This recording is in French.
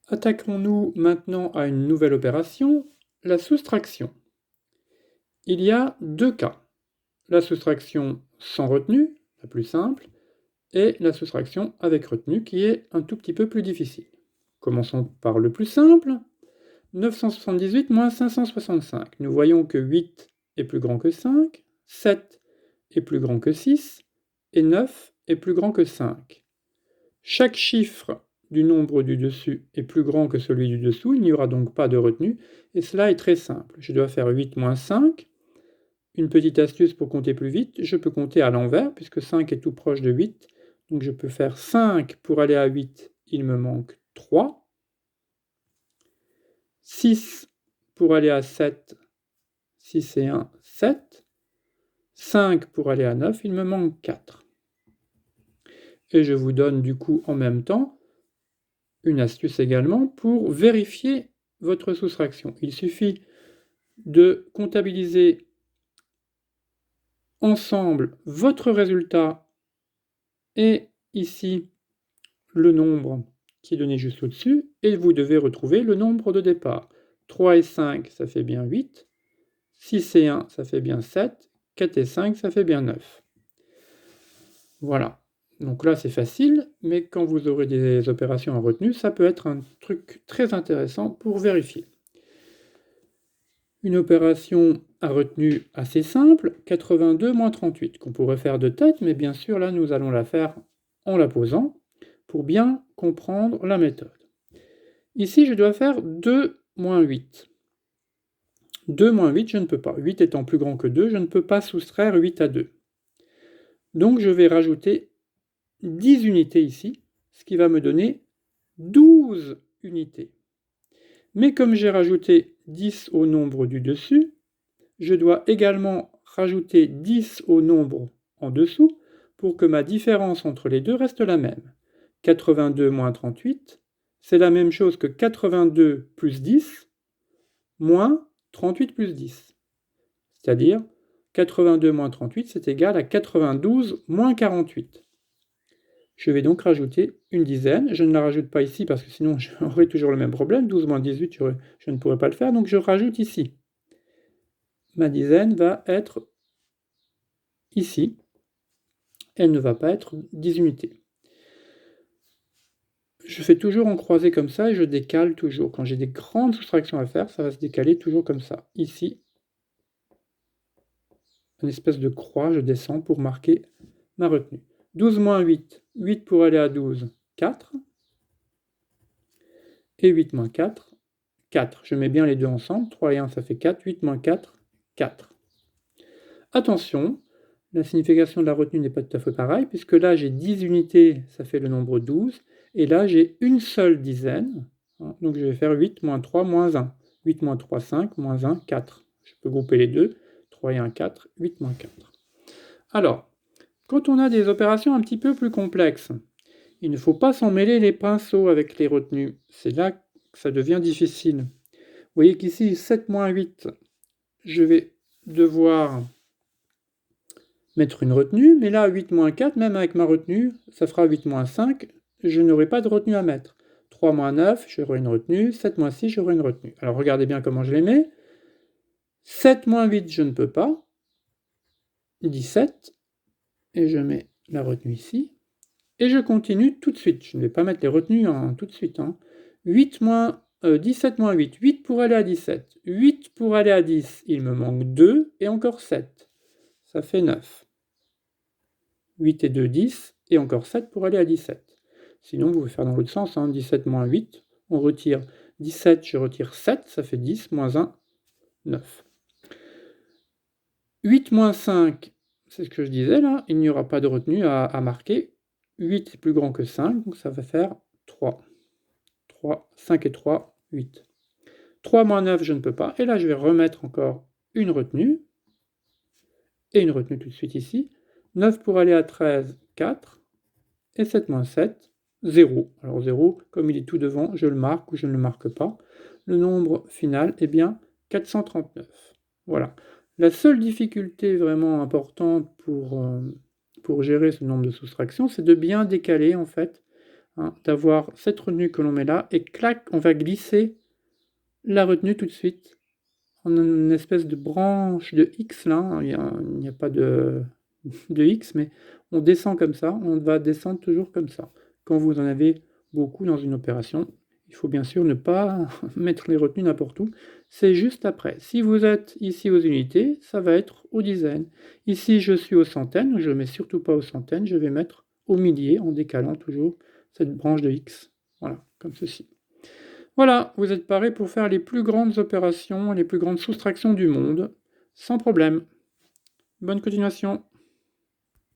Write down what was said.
Attaquons-nous maintenant à une nouvelle opération, la soustraction. Il y a deux cas. La soustraction sans retenue, la plus simple, et la soustraction avec retenue, qui est un tout petit peu plus difficile. Commençons par le plus simple. 978 moins 565. Nous voyons que 8 est plus grand que 5, 7 est plus grand que 6, et 9 est plus grand que 5. Chaque chiffre du nombre du dessus est plus grand que celui du dessous, il n'y aura donc pas de retenue, et cela est très simple. Je dois faire 8 moins 5. Une petite astuce pour compter plus vite, je peux compter à l'envers, puisque 5 est tout proche de 8. Donc je peux faire 5 pour aller à 8, il me manque 3. 6 pour aller à 7, 6 et 1, 7. 5 pour aller à 9, il me manque 4. Et je vous donne du coup en même temps une astuce également pour vérifier votre soustraction. Il suffit de comptabiliser ensemble votre résultat et ici le nombre qui est donné juste au-dessus, et vous devez retrouver le nombre de départ. 3 et 5, ça fait bien 8. 6 et 1, ça fait bien 7. 4 et 5, ça fait bien 9. Voilà. Donc là, c'est facile, mais quand vous aurez des opérations à retenue, ça peut être un truc très intéressant pour vérifier. Une opération à retenue assez simple, 82 moins 38, qu'on pourrait faire de tête, mais bien sûr, là, nous allons la faire en la posant, pour bien comprendre la méthode. Ici, je dois faire 2 moins 8. 2 moins 8, je ne peux pas. 8 étant plus grand que 2, je ne peux pas soustraire 8 à 2. Donc, je vais rajouter 10 unités ici, ce qui va me donner 12 unités. Mais comme j'ai rajouté 10 au nombre du dessus, je dois également rajouter 10 au nombre en dessous pour que ma différence entre les deux reste la même. 82 moins 38, c'est la même chose que 82 plus 10 moins 38 plus 10. C'est-à-dire 82 moins 38, c'est égal à 92 moins 48. Je vais donc rajouter une dizaine. Je ne la rajoute pas ici parce que sinon j'aurai toujours le même problème. 12 moins 18, je ne pourrai pas le faire, donc je rajoute ici. Ma dizaine va être ici. Elle ne va pas être 10 unités. Je fais toujours en croisé comme ça et je décale toujours. Quand j'ai des grandes soustractions à faire, ça va se décaler toujours comme ça. Ici, une espèce de croix, je descends pour marquer ma retenue. 12 moins 8, 8 pour aller à 12, 4. Et 8 moins 4, 4. Je mets bien les deux ensemble, 3 et 1 ça fait 4, 8 moins 4, 4. Attention, la signification de la retenue n'est pas tout à fait pareille, puisque là j'ai 10 unités, ça fait le nombre 12, et là j'ai une seule dizaine, donc je vais faire 8 moins 3 moins 1. 8 moins 3, 5, moins 1, 4. Je peux grouper les deux, 3 et 1, 4, 8 moins 4. Alors, quand on a des opérations un petit peu plus complexes, il ne faut pas s'en mêler les pinceaux avec les retenues. C'est là que ça devient difficile. Vous voyez qu'ici, 7 moins 8, je vais devoir mettre une retenue, mais là, 8 moins 4, même avec ma retenue, ça fera 8 moins 5, je n'aurai pas de retenue à mettre. 3 moins 9, j'aurai une retenue, 7 moins 6, j'aurai une retenue. Alors regardez bien comment je les mets. 7 moins 8, je ne peux pas. 17, et je mets la retenue ici. Et je continue tout de suite. Je ne vais pas mettre les retenues tout de suite. 17 moins 8. 8 pour aller à 17. 8 pour aller à 10. Il me manque 2 et encore 7. Ça fait 9. 8 et 2, 10. Et encore 7 pour aller à 17. Sinon, vous pouvez faire dans l'autre sens. 17 moins 8. On retire 17, je retire 7. Ça fait 10. Moins 1, 9. 8 moins 5, c'est ce que je disais là. Il n'y aura pas de retenue à marquer. 8 est plus grand que 5, donc ça va faire 3. 3, 5 et 3, 8. 3 moins 9, je ne peux pas. Et là, je vais remettre encore une retenue. Et une retenue tout de suite ici. 9 pour aller à 13, 4. Et 7 moins 7, 0. Alors 0, comme il est tout devant, je le marque ou je ne le marque pas. Le nombre final est bien 439. Voilà. La seule difficulté vraiment importante pour gérer ce nombre de soustractions, c'est de bien décaler en fait hein, d'avoir cette retenue que l'on met là, et clac, on va glisser la retenue tout de suite en une espèce de branche de X là, hein. Il n'y a pas de X, mais on descend comme ça, on va descendre toujours comme ça. Quand vous en avez beaucoup dans une opération, il faut bien sûr ne pas mettre les retenues n'importe où, c'est juste après. Si vous êtes ici aux unités, ça va être aux dizaines. Ici, je suis aux centaines, je ne mets surtout pas aux centaines, je vais mettre aux milliers en décalant toujours cette branche de X. Voilà, comme ceci. Voilà, vous êtes parés pour faire les plus grandes opérations, les plus grandes soustractions du monde, sans problème. Bonne continuation.